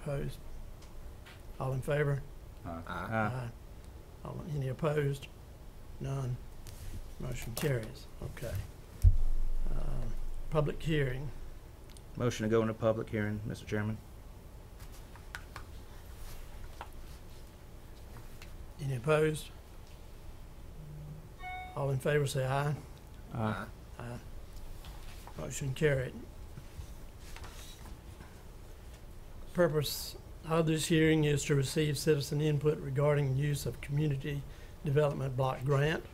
opposed? All in favor? Aye. Any opposed? None. Motion carries. Okay. Public hearing. Motion to go into public hearing, Mr. Chairman. Any opposed? All in favor say aye. Aye. Aye. Motion carried. Purpose of this hearing is to receive citizen input regarding use of Community Development Block Grant.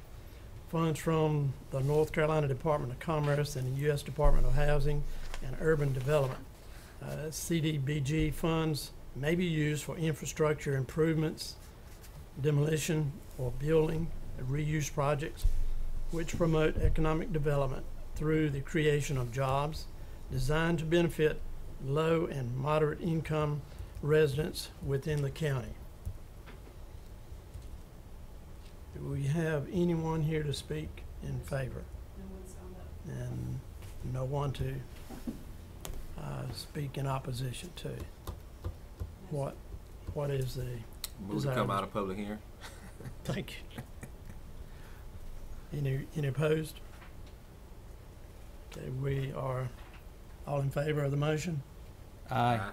Funds from the North Carolina Department of Commerce and the U.S. Department of Housing and Urban Development. CDBG funds may be used for infrastructure improvements, demolition or building and reuse projects which promote economic development through the creation of jobs designed to benefit low and moderate income residents within the county. Do we have anyone here to speak in favor? No one signed up. And no one to speak in opposition to? What is the Move to come out of public hearing. Thank you. Any opposed? Okay, we are all in favor of the motion? Aye.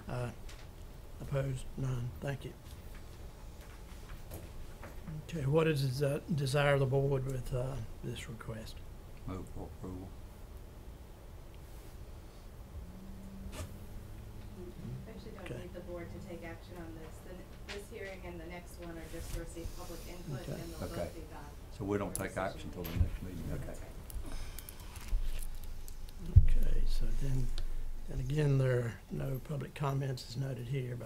Opposed? None. Thank you. Okay, what is the desire of the board with this request? Move for approval. Actually don't Okay. need the board to take action on this. This hearing and the next one are just to receive public input Okay. and they'll Okay. both be back. So we don't take action until the next meeting, okay? That's right. Okay, so then again, there are no public comments as noted here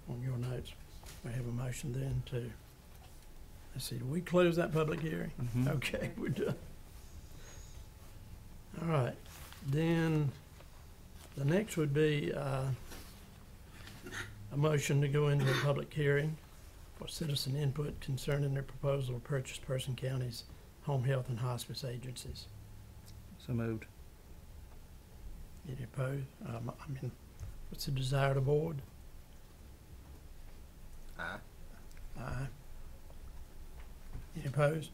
on your notes. We have a motion then to, let's see, do we close that public hearing? Mhm. Okay, we're done. All right, then the next would be a motion to go into a public hearing for citizen input concerning their proposal to purchase Person County's home health and hospice agencies. So moved. Any opposed? What's the desire of the board? Aye. Aye. Any opposed?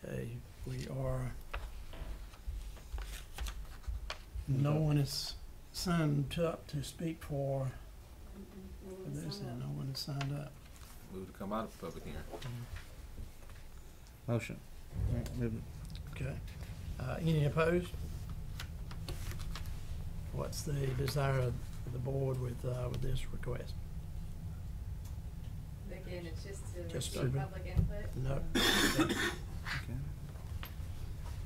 Okay, we are, no one is signed up to speak for No one this, signed and up. no one is signed up. Move to come out of public hearing. Motion. Right, moving. Okay. Any opposed? What's the desire of the board with this request? Again, it's just to Just receive to- public input. No. Okay.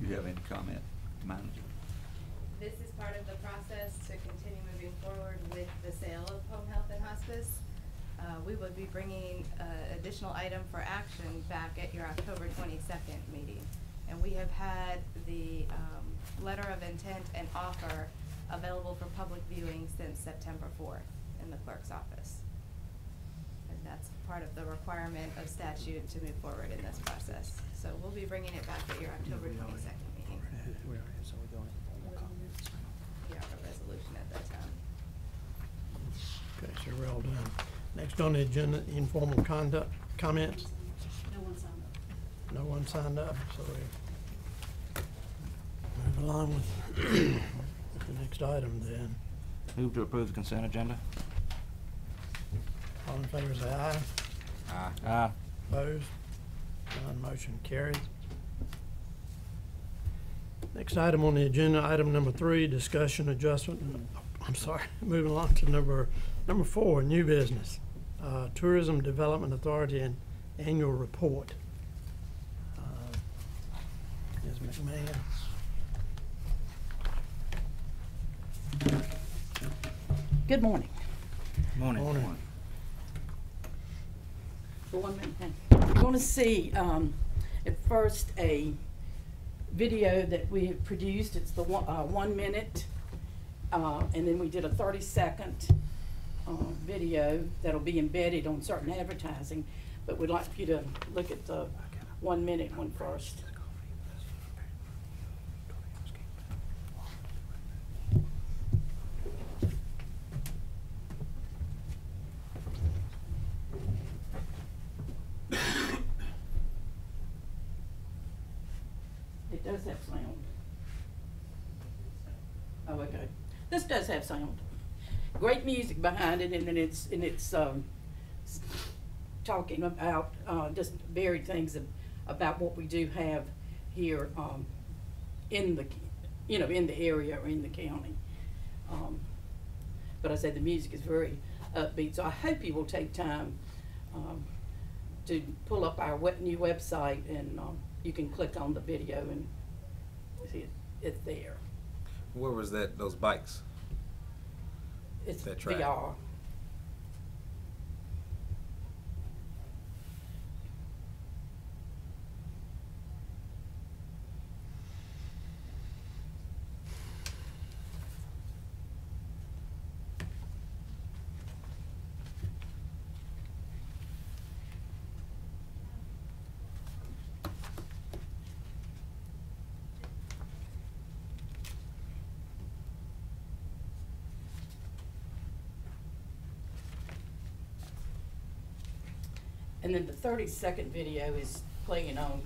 You have any comment, manager? This is part of the process to continue moving forward with the sale of home health and hospice. We will be bringing an additional item for action back at your October 22nd meeting. And we have had the letter of intent and offer available for public viewing since September 4th in the clerk's office. And that's part of the requirement of statute to move forward in this process. So we'll be bringing it back at your October 22nd meeting. You have a resolution at that time. Okay, so we're all done. Next on the agenda, informal conduct comments. No one signed up. No one signed up, so we move along with the next item then. Move to approve the consent agenda. All in favor say aye. Aye. Aye. Opposed? None. Motion carried. Next item on the agenda, item number 3, discussion adjustment. I'm sorry, moving along to number 4, new business. Tourism Development Authority and annual report. Ms. McMahon. Good morning. Morning. Morning. For 1 minute. You're going to see at first a video that we have produced. It's the 1 minute, and then we did a 30-second video that'll be embedded on certain advertising. But we'd like you to look at the 1 minute one first. It does have sound. Oh, okay. This does have sound. Great music behind it, and then it's talking about just varied things about what we do have here in the in the area or in the county. But I say the music is very upbeat, so I hope you will take time to pull up our new website, and you can click on the video and see it's there. Where was that, those bikes? It's That track. VR. And then the 30-second video is playing on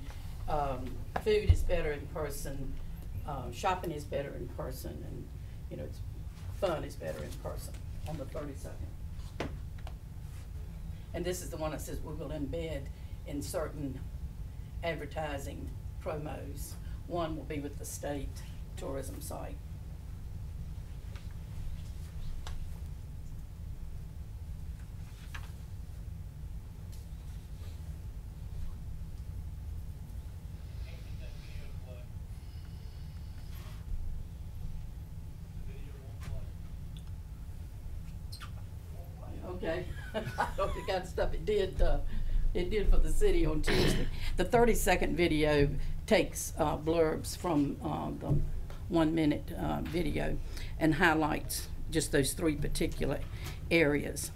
food is better in person, shopping is better in person, and it's fun is better in person on the 30-second. And this is the one that says we will embed in certain advertising promos. One will be with the state tourism site. Okay, I don't think that stuff it did for the city on Tuesday. The 30-second video takes blurbs from the 1-minute video and highlights just those 3 particular areas.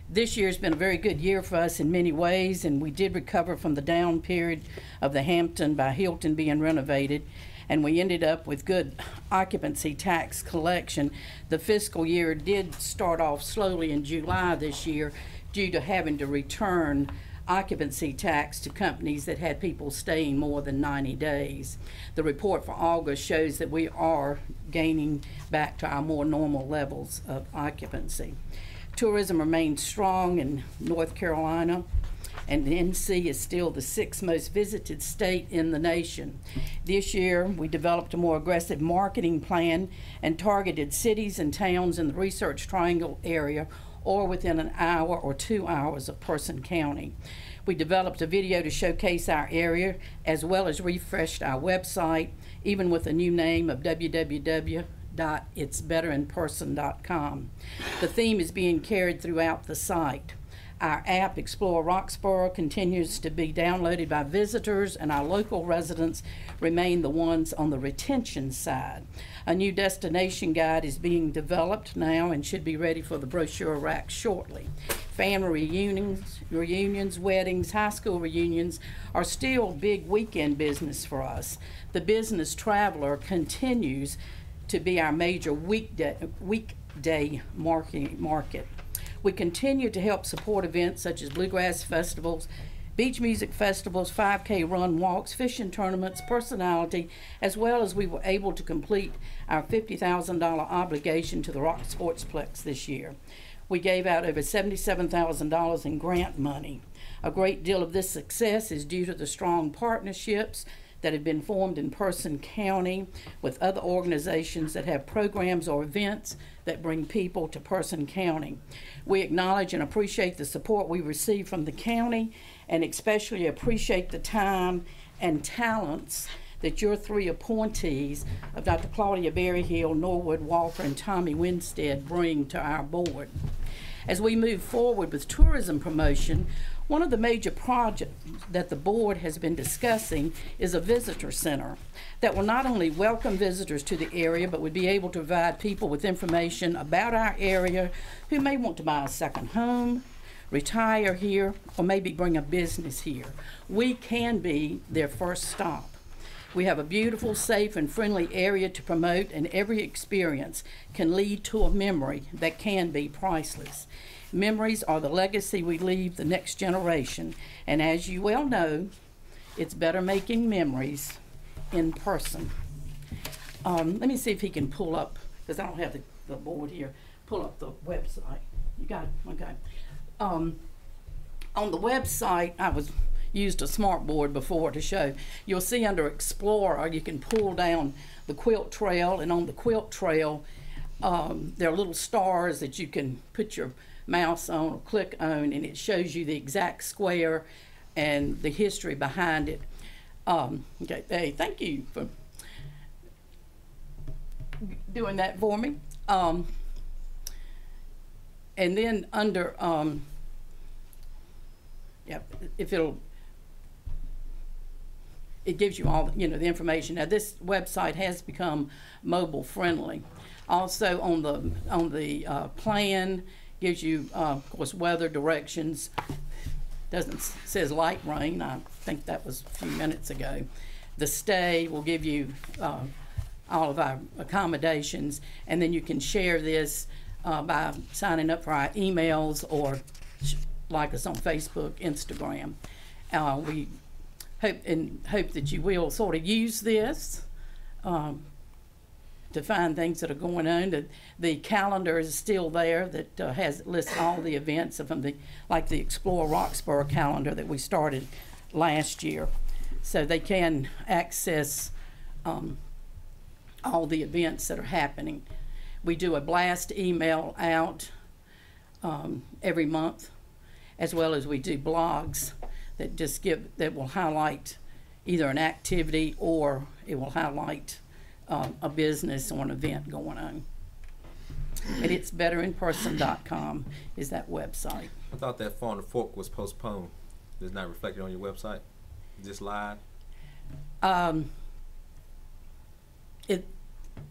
This year's been a very good year for us in many ways, and we did recover from the down period of the Hampton by Hilton being renovated, and we ended up with good occupancy tax collection. The fiscal year did start off slowly in July this year due to having to return occupancy tax to companies that had people staying more than 90 days. The report for August shows that we are gaining back to our more normal levels of occupancy. Tourism remains strong in North Carolina, and NC is still the 6th most visited state in the nation. This year, we developed a more aggressive marketing plan and targeted cities and towns in the Research Triangle area or within an hour or 2 hours of Person County. We developed a video to showcase our area, as well as refreshed our website, even with a new name of www.itsbetterinperson.com. The theme is being carried throughout the site. Our app, Explore Roxboro, continues to be downloaded by visitors, and our local residents remain the ones on the retention side. A new destination guide is being developed now and should be ready for the brochure rack shortly. Family reunions, weddings, high school reunions are still big weekend business for us. The business traveler continues to be our major weekday market. We continue to help support events such as bluegrass festivals, beach music festivals, 5K run walks, fishing tournaments, personality, as well as we were able to complete our $50,000 obligation to the Rock Sportsplex this year. We gave out over $77,000 in grant money. A great deal of this success is due to the strong partnerships that have been formed in Person County with other organizations that have programs or events that bring people to Person County. We acknowledge and appreciate the support we receive from the county, and especially appreciate the time and talents that your 3 appointees of Dr. Claudia Berryhill, Norwood Walker, and Tommy Winstead bring to our board. As we move forward with tourism promotion, one of the major projects that the board has been discussing is a visitor center that will not only welcome visitors to the area, but would be able to provide people with information about our area who may want to buy a second home, retire here, or maybe bring a business here. We can be their first stop. We have a beautiful, safe, and friendly area to promote, and every experience can lead to a memory that can be priceless. Memories are the legacy we leave the next generation, and as you well know, It's better making memories in person. Let me see if he can pull up, because I don't have the board here, pull up the website. You got it? Okay. On the website, I used a smart board before to show. You'll see under Explorer, you can pull down the quilt trail, and on the quilt trail, there are little stars that you can put your mouse on or click on, and it shows you the exact square and the history behind it. Okay, hey, thank you for doing that for me. And then under, yeah, if it gives you all, the information. Now, this website has become mobile friendly. Also on the plan, gives you, of course, weather directions. Says light rain. I think that was a few minutes ago. The stay will give you all of our accommodations, and then you can share this by signing up for our emails or like us on Facebook, Instagram. We hope that you will sort of use this to find things that are going on. The calendar is still there that lists all the events from like the Explore Roxborough calendar that we started last year. So they can access all the events that are happening. We do a blast email out every month, as well as we do blogs that will highlight either an activity or it will highlight a business or an event going on. And it's betterinperson.com is that website. I thought that Farm to Fork was postponed. It's not reflected on your website? Just live? I'll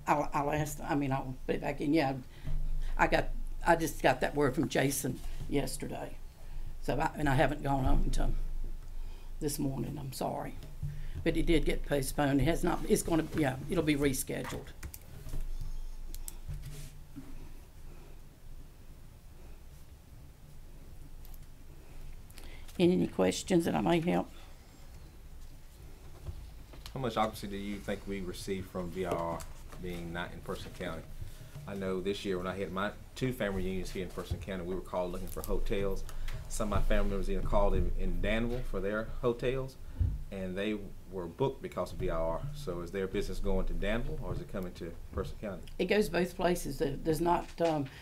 ask, I'll put it back in. Yeah, I just got that word from Jason yesterday. So, I haven't gone on until this morning, I'm sorry. But it did get postponed. It has not, it's gonna, yeah, it'll be rescheduled. Any questions that I may help? How much occupancy do you think we received from VRR being not in Person County? I know this year when I had my 2 family reunions here in Person County, we were called looking for hotels. Some of my family members even called in Danville for their hotels, and they were booked because of VRR. So is their business going to Danville, or is it coming to Person County? It goes both places. There's not,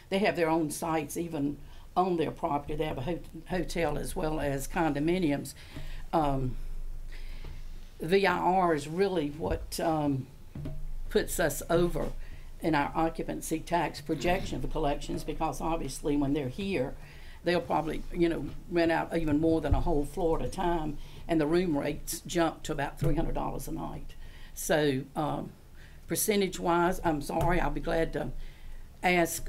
they have their own sites even on their property. They have a hotel as well as condominiums. VIR is really what puts us over in our occupancy tax projection for collections, because obviously when they're here, they'll probably, rent out even more than a whole floor at a time, and the room rates jump to about $300 a night. So percentage-wise, I'm sorry, I'll be glad to ask.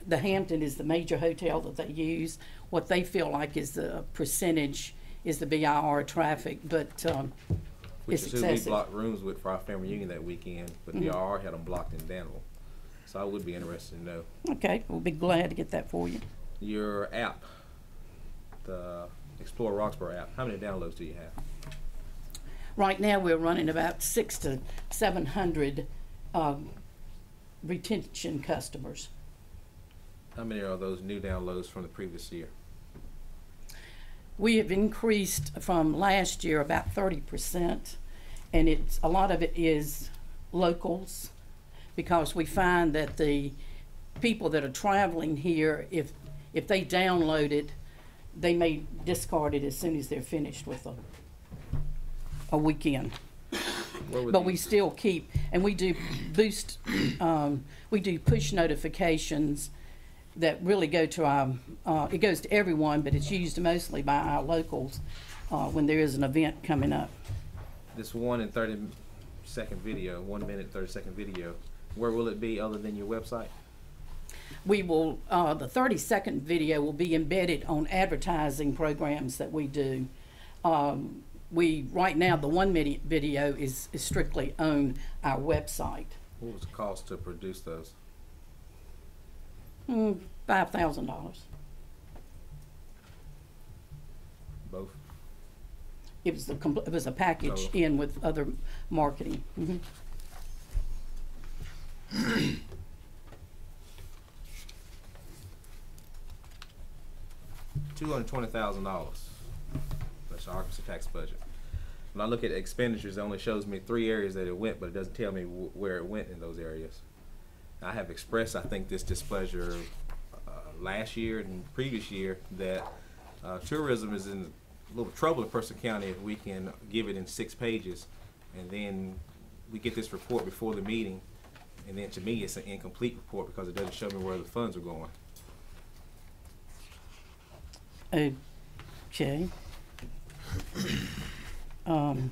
The Hampton is the major hotel that they use. What they feel like is the percentage is the BIR traffic, but Which it's is who we excessive. blocked rooms with for our family reunion that weekend, but VRR had them blocked in Danville. So I would be interested to know. Okay, we'll be glad to get that for you. Your app, the Explore Roxborough app, how many downloads do you have? Right now, we're running about 600 to 700 retention customers. How many are those new downloads from the previous year? We have increased from last year about 30%, and a lot of it is locals, because we find that the people that are traveling here, if they download it, they may discard it as soon as they're finished with a weekend. But we still keep, and we do boost, we do push notifications that really go to our, it goes to everyone, but it's used mostly by our locals when there is an event coming up. This 1 and 30-second video, 1 minute 30-second video, where will it be other than your website? We will, the 30-second video will be embedded on advertising programs that we do. Right now, the 1 minute video is strictly on our website. What was the cost to produce those? $5,000. Both? It was it was a package Oh. in with other marketing. Mhm. $220,000. That's the occupancy tax budget. When I look at expenditures, it only shows me 3 areas that it went, but it doesn't tell me where it went in those areas. I have expressed, I think, this displeasure last year and previous year that tourism is in a little trouble in Person County if we can give it in 6 pages, and then we get this report before the meeting, and then to me it's an incomplete report because it doesn't show me where the funds are going. Okay. Um,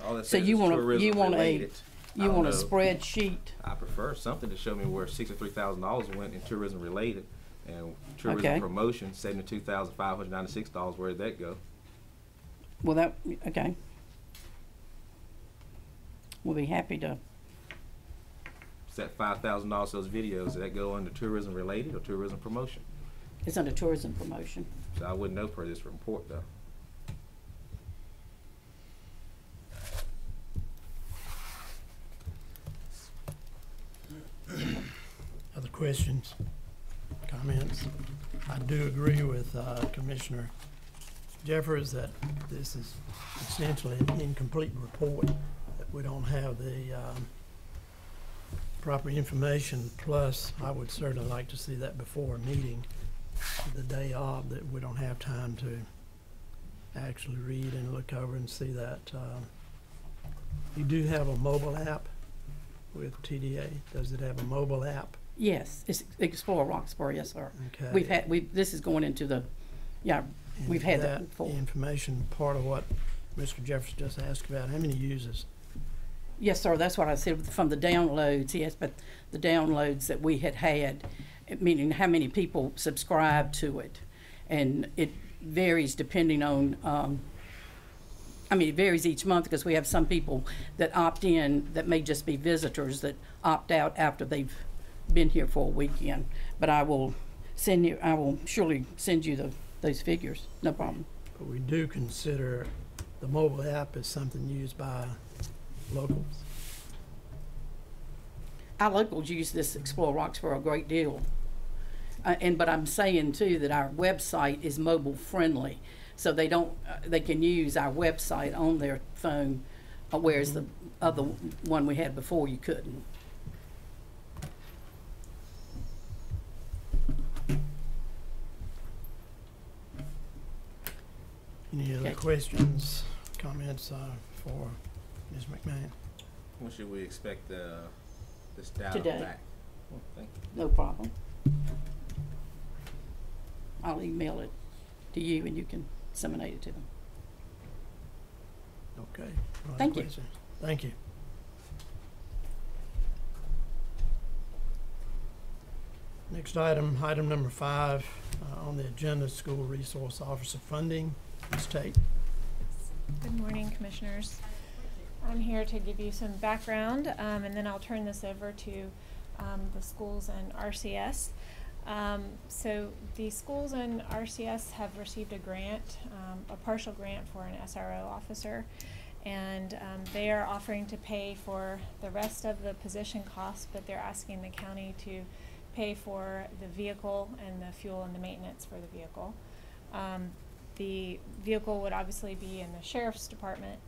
All that So says you is want tourism a related. I you don't want a know. spreadsheet? I prefer something to show me where $63,000 went in tourism related, and tourism Okay. promotion $72,596. Where did that go? Well, okay. We'll be happy to. Is that $5,000 those videos? Did that go under tourism related or tourism promotion? It's under tourism promotion. So I wouldn't know per this report though. Other questions, comments? I do agree with Commissioner Jeffers that this is essentially an incomplete report, that we don't have the proper information. Plus, I would certainly like to see that before a meeting, the day of, that we don't have time to actually read and look over and see that. You do have a mobile app with TDA. Does it have a mobile app? Yes, it's Explore Roxborough, yes, sir. Okay. This is going into the, yeah, And we've had that that before. information, part of what Mr. Jeffers just asked about, how many users? Yes, sir, that's what I said, from the downloads, yes, but the downloads that we had, meaning how many people subscribe to it. And it varies depending on, it varies each month because we have some people that opt in that may just be visitors that opt out after they've been here for a weekend. But I will surely send you those figures, no problem. But we do consider the mobile app as something used by locals. Our locals use this Explore Roxborough a great deal. But I'm saying too that our website is mobile friendly, so they can use our website on their phone, whereas the other one we had before you couldn't. Any other Okay. questions, comments for Ms. McMahon? When should we expect this data Today. back? Well, thank you. No problem. I'll email it to you and you can disseminate it to them. Okay. No other Thank you. questions? Thank you. Next item, item number 5 on the agenda, school resource officer funding. Ms. Tate. Good morning, Commissioners. I'm here to give you some background, and then I'll turn this over to the schools and RCS. So the schools and RCS have received a grant, a partial grant for an SRO officer, and they are offering to pay for the rest of the position costs, but they're asking the county to pay for the vehicle and the fuel and the maintenance for the vehicle. The vehicle would obviously be in the sheriff's department,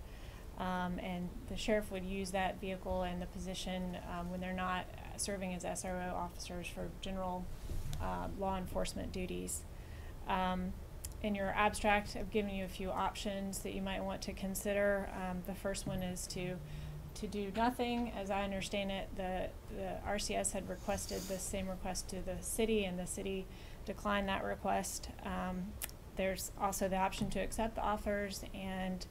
and the sheriff would use that vehicle and the position when they're not serving as SRO officers for general law enforcement duties. In your abstract, I've given you a few options that you might want to consider. The first one is to do nothing. As I understand it, the RCS had requested the same request to the city, and the city declined that request. There's also the option to accept the offers, and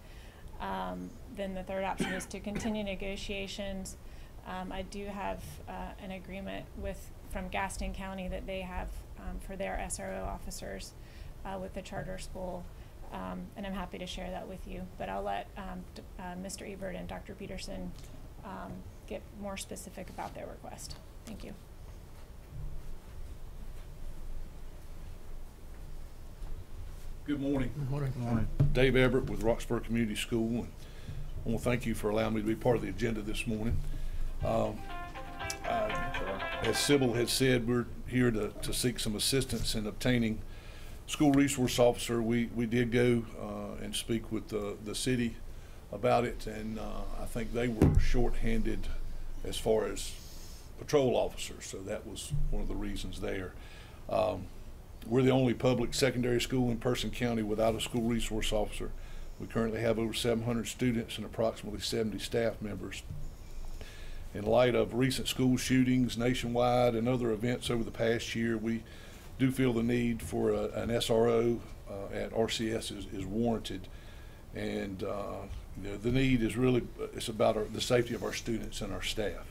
then the third option is to continue negotiations. I do have an agreement from Gaston County that they have for their SRO officers with the charter school, and I'm happy to share that with you. But I'll let Mr. Ebert and Dr. Peterson get more specific about their request. Thank you. Good morning. Morning. Morning. Dave Everett with Roxborough Community School. And I want to thank you for allowing me to be part of the agenda this morning. As Sybil had said, we're here to seek some assistance in obtaining school resource officer. We did go and speak with the city about it, and I think they were shorthanded as far as patrol officers, so that was one of the reasons there. We're the only public secondary school in Person County without a school resource officer. We currently have over 700 students and approximately 70 staff members. In light of recent school shootings nationwide and other events over the past year, we do feel the need for an SRO at RCS is warranted. And the need is really, it's about the safety of our students and our staff.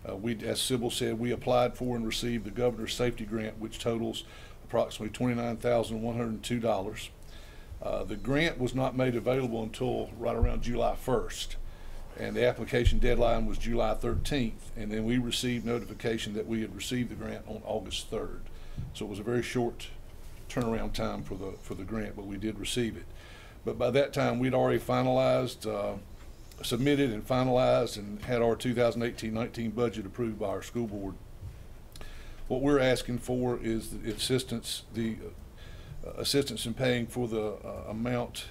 As Sybil said, we applied for and received the Governor's Safety Grant, which totals approximately $29,102. The grant was not made available until right around July 1st, and the application deadline was July 13th, and then we received notification that we had received the grant on August 3rd. So it was a very short turnaround time for the grant, but we did receive it. But by that time, we'd already finalized, submitted and finalized, and had our 2018-19 budget approved by our school board. What we're asking for is the assistance in paying for the amount.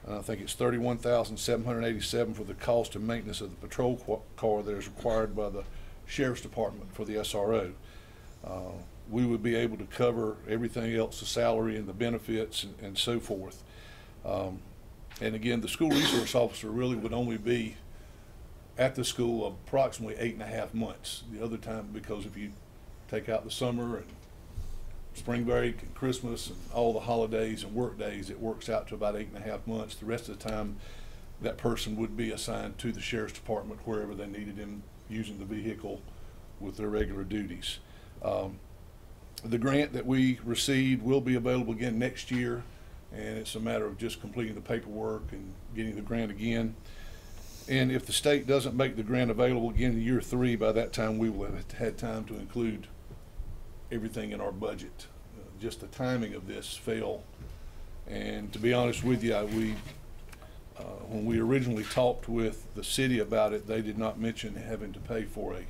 I think it's $31,787 for the cost and maintenance of the patrol car that is required by the Sheriff's Department for the SRO. We would be able to cover everything else, the salary and the benefits and so forth. And again, the school resource officer really would only be at the school approximately 8.5 months. The other time, because if you take out the summer and spring break and Christmas and all the holidays and work days, it works out to about 8.5 months. The rest of the time, that person would be assigned to the Sheriff's Department wherever they needed him, using the vehicle with their regular duties. The grant that we received will be available again next year, and it's a matter of just completing the paperwork and getting the grant again. And if the state doesn't make the grant available again in year 3, by that time we will have had time to include everything in our budget. Just the timing of this fell, and to be honest with you, when we originally talked with the city about it, they did not mention having to pay for a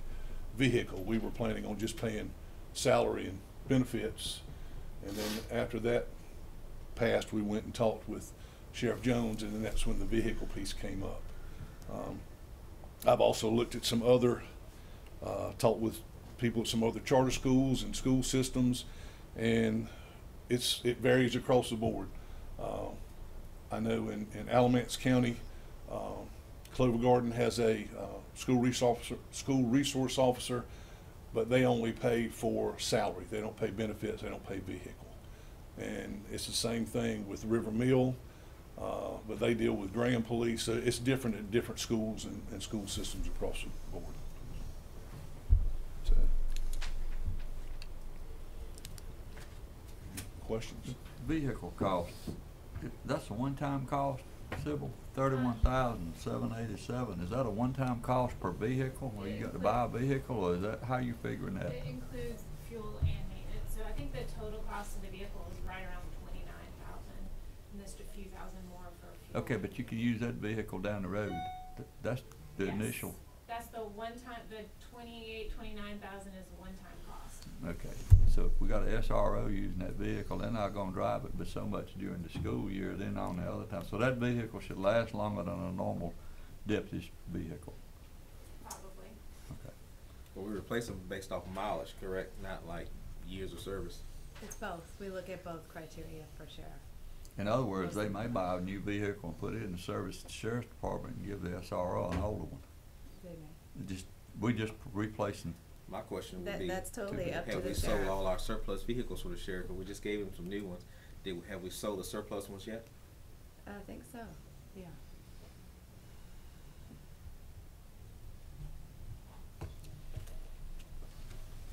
vehicle. We were planning on just paying salary and benefits, and then after that passed, we went and talked with Sheriff Jones, and then that's when the vehicle piece came up. I've also looked at some other, talked with people at some other charter schools and school systems, and it varies across the board. I know in Alamance County, Clover Garden has a school resource officer, but they only pay for salary. They don't pay benefits. They don't pay vehicle. And it's the same thing with River Mill, but they deal with Graham Police. So it's different at different schools and school systems across the board. So, questions? Vehicle cost, that's a one-time cost, Sybil? $31,787. Is that a one-time cost per vehicle, where you got to buy a vehicle, or is that how you figuring that? It includes fuel and maintenance, so I think the total cost of the vehicle is right around $29,000, and just a few thousand more for fuel. Okay, but you can use that vehicle down the road. That's the Yes. initial. That's the one-time, the $29,000 is a one-time cost. Okay, so if we got an SRO using that vehicle, they're not gonna drive it but so much during the school year, then on the other time. So that vehicle should last longer than a normal deputy's vehicle. Probably. Okay. Well, we replace them based off mileage, correct? Not like years of service. It's both. We look at both criteria for sheriff. In other words, they may buy a new vehicle and put it in the service at the sheriff's department and give the SRO an older one. They may. We just replacing. My question would be, That's totally up to have the we sold sheriff. all our surplus vehicles for the sheriff, but we just gave him some new ones? Have we sold the surplus ones yet? I think so, yeah.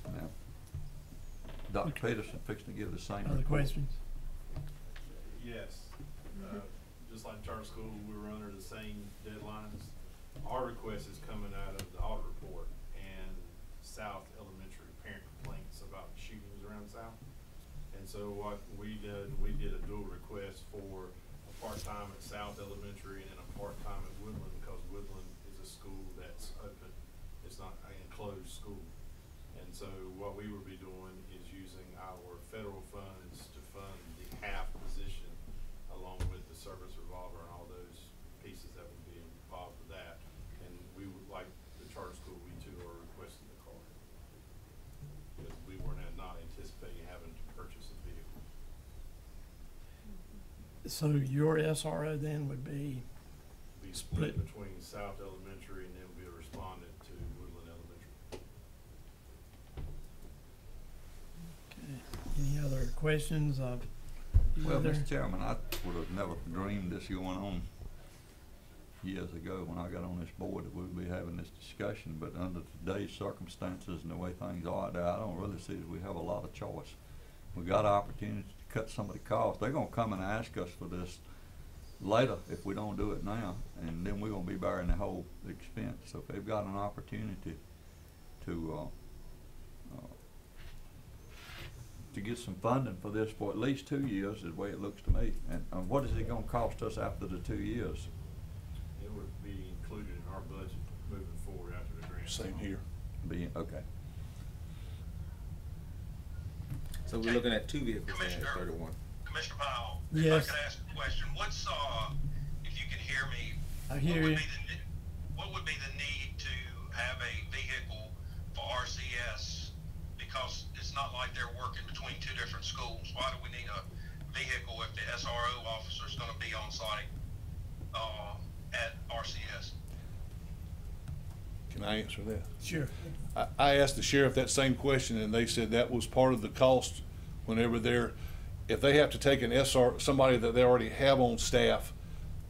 Now, Dr. Peterson fixing to give the same Other report. questions? Yes, just like charter school, we were under the same deadlines. Our request is coming out of the audit report and South Elementary parent complaints about shootings around South. And so what we did a dual request for a part-time at South Elementary and a part-time at Woodland, because Woodland is a school that's open. It's not an enclosed school. And so what we will be doing is using our federal funds to fund the half position along with the service revolver and all those pieces that would be involved with that. And we would, like the charter school, we too are requesting the car. Because we were not anticipating having to purchase a vehicle. So your SRO then would be Be split between South Elementary and then be a respondent to Woodland Elementary. Any other questions of Well, either? Mr. Chairman, I would have never dreamed this going on years ago when I got on this board that we'd be having this discussion, but under today's circumstances and the way things are out there, I don't really see that we have a lot of choice. We got an opportunity to cut some of the costs. They're gonna come and ask us for this later if we don't do it now, and then we're gonna be bearing the whole expense. So if they've got an opportunity to get some funding for this for at least 2 years, is the way it looks to me. And what is it gonna cost us after the 2 years? It would be included in our budget moving forward after the grant. Same here. Okay. So we're looking at 2 vehicles then at Commissioner. 31. Commissioner Powell, Yes. if I could ask a question, what's, if you can hear me? I hear you. What would be the need to have a vehicle for RCS? Because it's not like they're working between 2 different schools. Why do we need a vehicle if the SRO officer's gonna be on site, at RCS? Can I answer that? Sure. I asked the sheriff that same question, and they said that was part of the cost whenever if they have to take an somebody that they already have on staff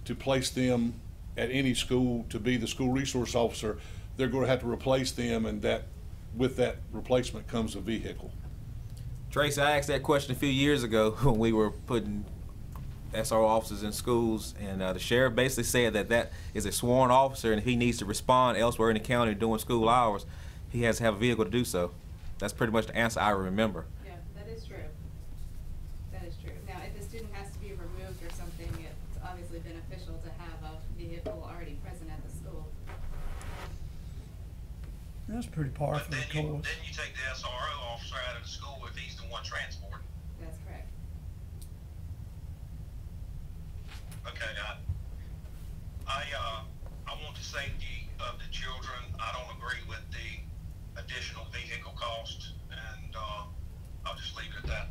to place them at any school to be the school resource officer, they're gonna have to replace them, and with that replacement comes a vehicle. Tracy, I asked that question a few years ago when we were putting SRO officers in schools, and the sheriff basically said that is a sworn officer, and if he needs to respond elsewhere in the county during school hours, he has to have a vehicle to do so. That's pretty much the answer I remember. Yeah, that is true. That is true. Now, if the student has to be removed or something, it's obviously beneficial to have a vehicle already present at the school. That's pretty par But for the then course. you take the SRO officer out of the school if he's the one transporting. That's correct. Okay, I want the safety of the children. I don't agree with the additional vehicle cost, and, I'll just leave it at that.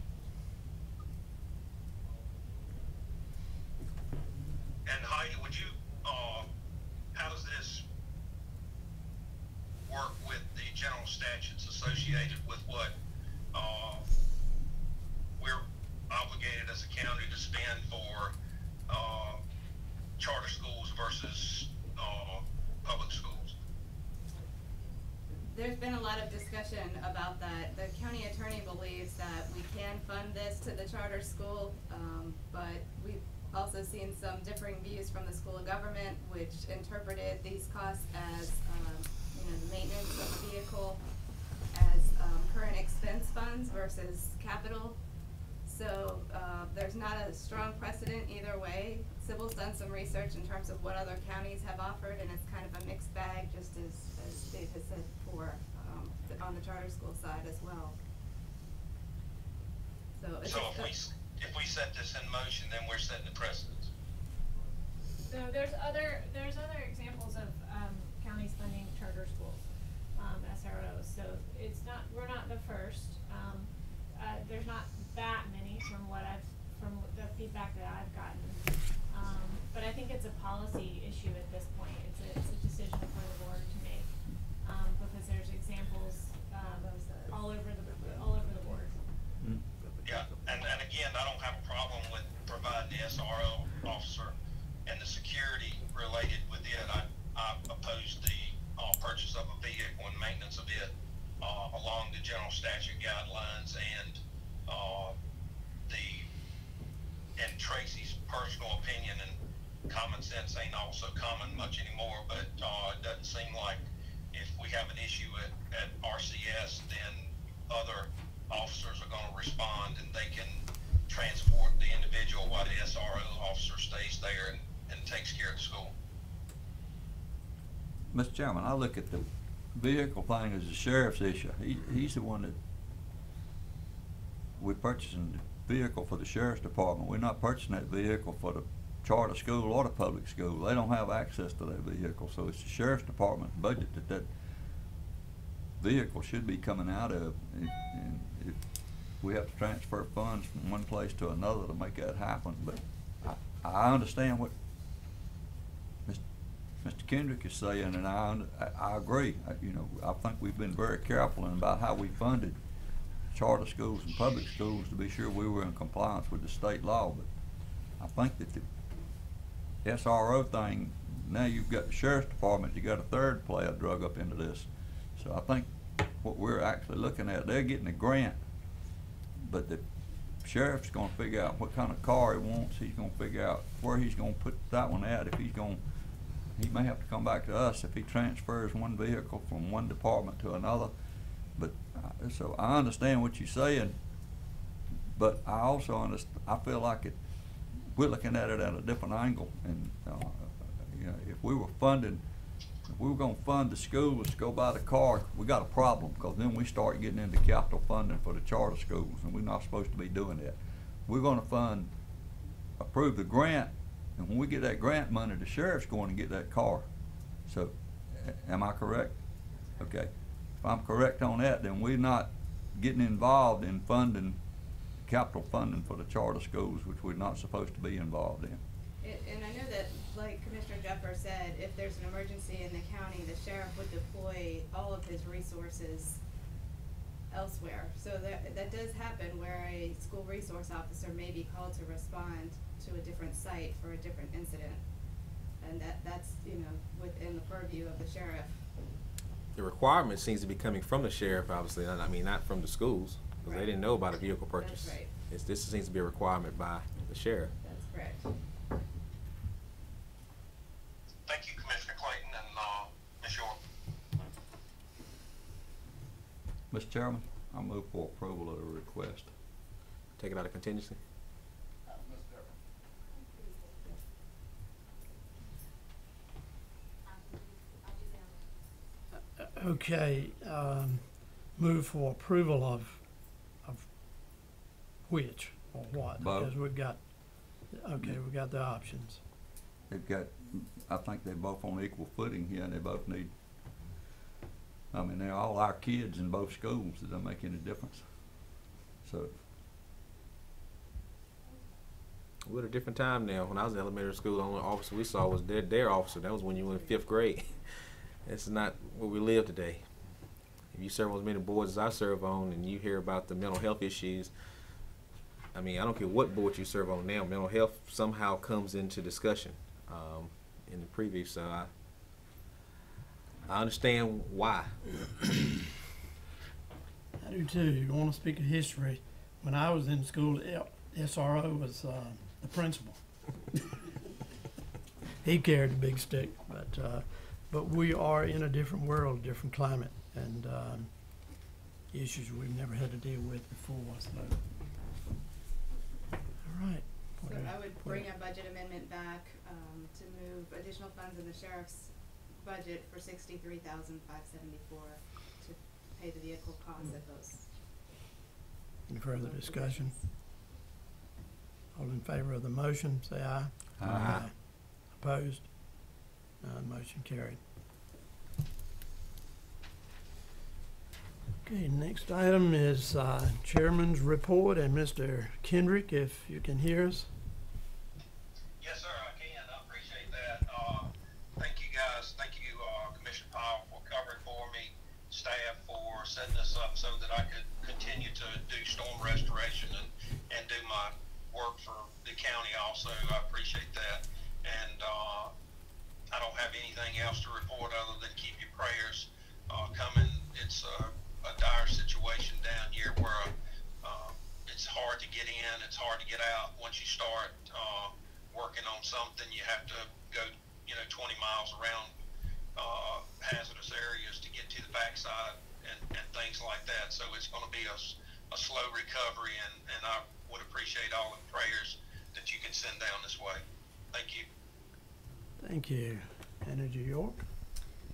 And Heidi, would you, how does this work with the general statutes associated with what, we're obligated as a county to spend for, charter schools versus, public schools? There's been a lot of discussion about that. The county attorney believes that we can fund this to the charter school, but we've also seen some differing views from the school of government, which interpreted these costs as, the maintenance of the vehicle as, current expense funds versus capital. So, there's not a strong precedent either way. Sybil's done some research in terms of what other counties have offered, and it's kind of a mixed bag, just as Dave has said before, on the charter school side as well. So it's So just if we set this in motion, then we're setting the precedence. So there's other examples of counties funding charter schools, SROs. So we're not the first. There's not that many from the feedback that I've gotten. But I think it's a policy issue at this point. It's a decision for the board to make, because there's examples all over the board. Yeah, and again, I don't have a problem with providing the SRO officer and the security related with it. I oppose the purchase of a vehicle and maintenance of it along the general statute guidelines and Tracy's personal opinion, and common sense ain't also common much anymore, but it doesn't seem like if we have an issue at RCS, then other officers are gonna respond, and they can transport the individual while the SRO officer stays there and takes care of the school. Mr. Chairman, I look at the vehicle thing as the sheriff's issue. He's the one that, we're purchasing the vehicle for the sheriff's department. We're not purchasing that vehicle for the charter school or the public school. They don't have access to that vehicle, so it's the sheriff's department's budget that vehicle should be coming out of. And if we have to transfer funds from one place to another to make that happen, but I understand what Mr. Kendrick is saying, and I agree. I think we've been very careful about how we funded charter schools and public schools to be sure we were in compliance with the state law. But I think that the SRO thing, now you've got the sheriff's department, you got a third player drug up into this. So I think what we're actually looking at, they're getting a grant, but the sheriff's gonna figure out what kind of car he wants. He's gonna figure out where he's gonna put that one at. If he may have to come back to us if he transfers one vehicle from one department to another. But so I understand what you're saying, but I also I feel like we're looking at it at a different angle. And if we were gonna fund the schools to go buy the car, we got a problem, because then we start getting into capital funding for the charter schools, and we're not supposed to be doing that. We're gonna approve the grant. And when we get that grant money, the sheriff's going to get that car. So, am I correct? Okay. If I'm correct on that, then we're not getting involved in capital funding for the charter schools, which we're not supposed to be involved in. And I know that, like Commissioner Jeffer said, if there's an emergency in the county, the sheriff would deploy all of his resources elsewhere. So that does happen, where a school resource officer may be called to respond to a different site for a different incident, and that's within the purview of the sheriff. The requirement seems to be coming from the sheriff, obviously. Not from the schools, because Right. They didn't know about a vehicle purchase. That's right. This seems to be a requirement by the sheriff. That's correct. Thank you, Commissioner Clayton and Ms. York. Mr. Chairman, I move for approval of the request. Take it out of contingency. Okay, move for approval of which or what? Both. Because we've got the options. I think they're both on equal footing here, and they both need, they're all our kids in both schools. It doesn't make any difference. So, We're at a different time now. When I was in elementary school, the only officer we saw was their officer. That was when you were in 5th grade. It's not where we live today. If you serve on as many boards as I serve on, and you hear about the mental health issues, I don't care what board you serve on now, mental health somehow comes into discussion in the preview. So I understand why. I do too. You want to speak of history? When I was in school, SRO was the principal. He carried the big stick, but we are in a different world, different climate, and issues we've never had to deal with before. So, all right. So I would bring a budget amendment back to move additional funds in the sheriff's budget for $63,574 to pay the vehicle costs of those. Any further discussion? All in favor of the motion, say aye. Aye. Opposed? None, motion carried. Okay, next item is Chairman's report, and Mr. Kendrick, if you can hear us. Yes, sir, I can. I appreciate that. Thank you, guys. Thank you, Commissioner Powell, for covering for me, staff for setting this up so that I could continue to do storm restoration and do my work for the county also. I appreciate that. And I don't have anything else to report other than keep your prayers coming. It's a dire situation down here where it's hard to get in, it's hard to get out. Once you start working on something, you have to go 20 miles around hazardous areas to get to the backside and things like that. So it's going to be a a slow recovery, and I would appreciate all the prayers that you can send down this way. Thank you. Thank you. Manager York?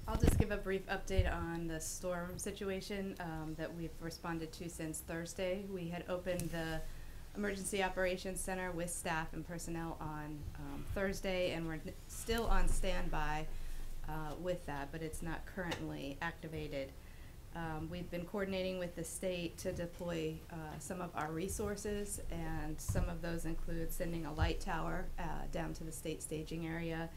I'll just give a brief update on the storm situation that we've responded to since Thursday. We had opened the Emergency Operations Center with staff and personnel on Thursday, and we're still on standby with that, but it's not currently activated. We've been coordinating with the state to deploy some of our resources, and some of those include sending a light tower down to the state staging area.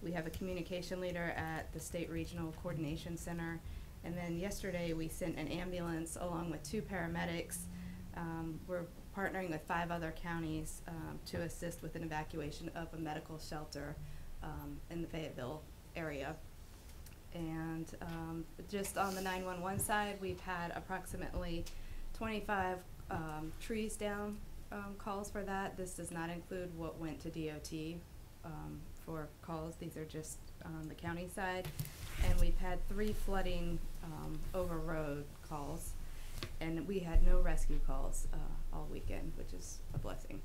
We have a communication leader at the State Regional Coordination Center, and then yesterday we sent an ambulance along with 2 paramedics. We're partnering with 5 other counties to assist with an evacuation of a medical shelter in the Fayetteville area. And just on the 911 side, we've had approximately 25 trees down calls for that. This does not include what went to DOT for calls. These are just on the county side. And we've had 3 flooding over road calls. And we had no rescue calls all weekend, which is a blessing.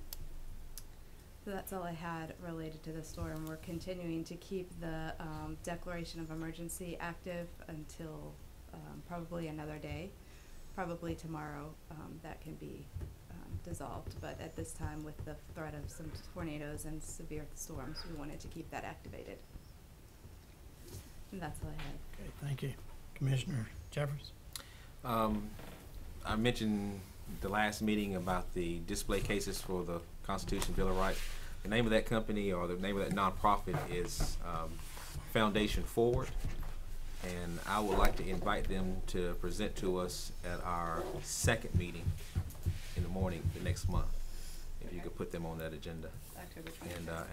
So that's all I had related to the storm. We're continuing to keep the declaration of emergency active until probably another day. Probably tomorrow that can be dissolved, but at this time, with the threat of some tornadoes and severe storms, we wanted to keep that activated. And that's all I had. Okay, thank you. Commissioner Jeffers? I mentioned the last meeting about the display cases for the Constitution Bill of Rights. The name of that company, or the name of that nonprofit, is Foundation Forward, and I would like to invite them to present to us at our second meeting in the morning the next month. If you could put them on that agenda,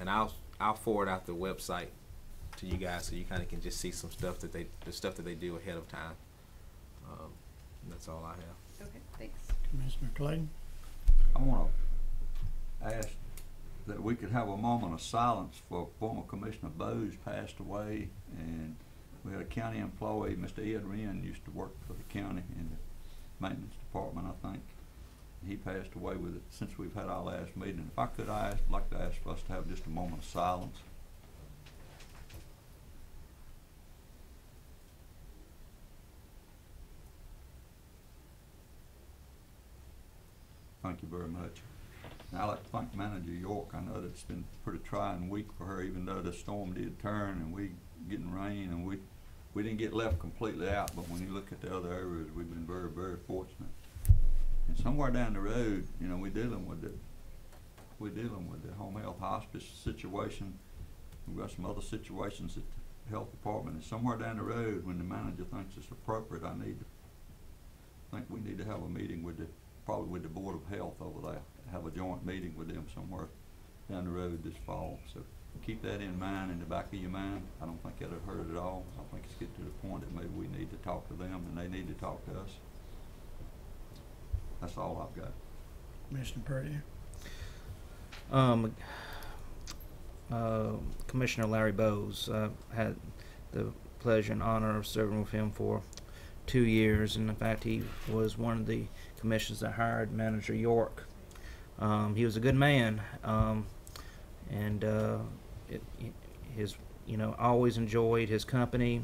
and I'll forward out the website to you guys so you kind of can just see some stuff that they do ahead of time. And that's all I have. Okay, thanks. Commissioner Clayton? I want to ask that we could have a moment of silence for former Commissioner Bowes passed away, and we had a county employee, Mr. Ed Wren, used to work for the county in the maintenance department, I think. He passed away with it since we've had our last meeting. If I could like to ask for us to have just a moment of silence. Thank you very much. And I'd like to thank Manager York. I know that it's been a pretty trying week for her, even though the storm did turn and we getting rain, and we didn't get left completely out, but when you look at the other areas, we've been very, very fortunate. And somewhere down the road, you know, we're dealing with the home health hospice situation. We've got some other situations at the health department, and somewhere down the road, when the manager thinks it's appropriate, I think we need to have a meeting with probably with the Board of Health over there, have a joint meeting with them somewhere down the road this fall. So keep that in mind, in the back of your mind. I don't think that'll hurt at all. I think it's getting to the point that maybe we need to talk to them and they need to talk to us. That's all I've got. Commissioner Purdy? Commissioner Larry Bowes, had the pleasure and honor of serving with him for 2 years, and in fact he was one of the commissioners that hired Manager York. He was a good man, and always enjoyed his company.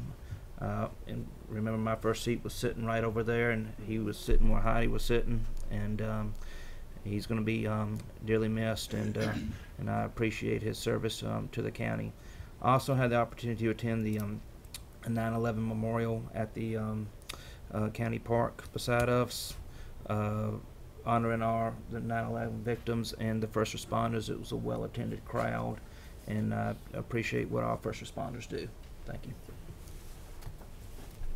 And remember, my first seat was sitting right over there, and he was sitting where Heidi was sitting, and he's going to be dearly missed, and I appreciate his service to the county. I also had the opportunity to attend the 9/11 memorial at the county park beside us, honoring the 9/11 victims and the first responders. It was a well-attended crowd, and I appreciate what our first responders do. Thank you.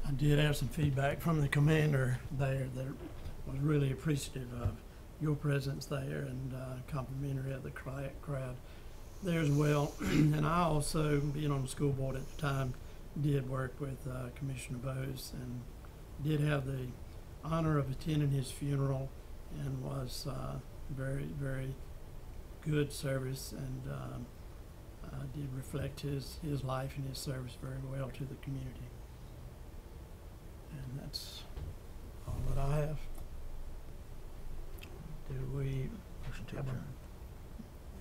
I did have some feedback from the commander there that was really appreciative of your presence there, and complimentary of the crowd there as well. And I also, being on the school board at the time, did work with Commissioner Bowes, and did have the honor of attending his funeral, and was very, very good service, and did reflect his life and his service very well to the community. And that's all that I have. we Motion to have adjourn.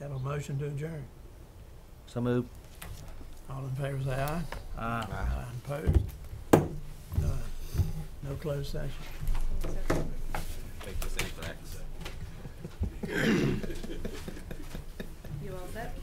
have a motion to adjourn? So move. All in favor say aye. Aye. Aye. Opposed? None. No closed session. Take this in for action. You all set?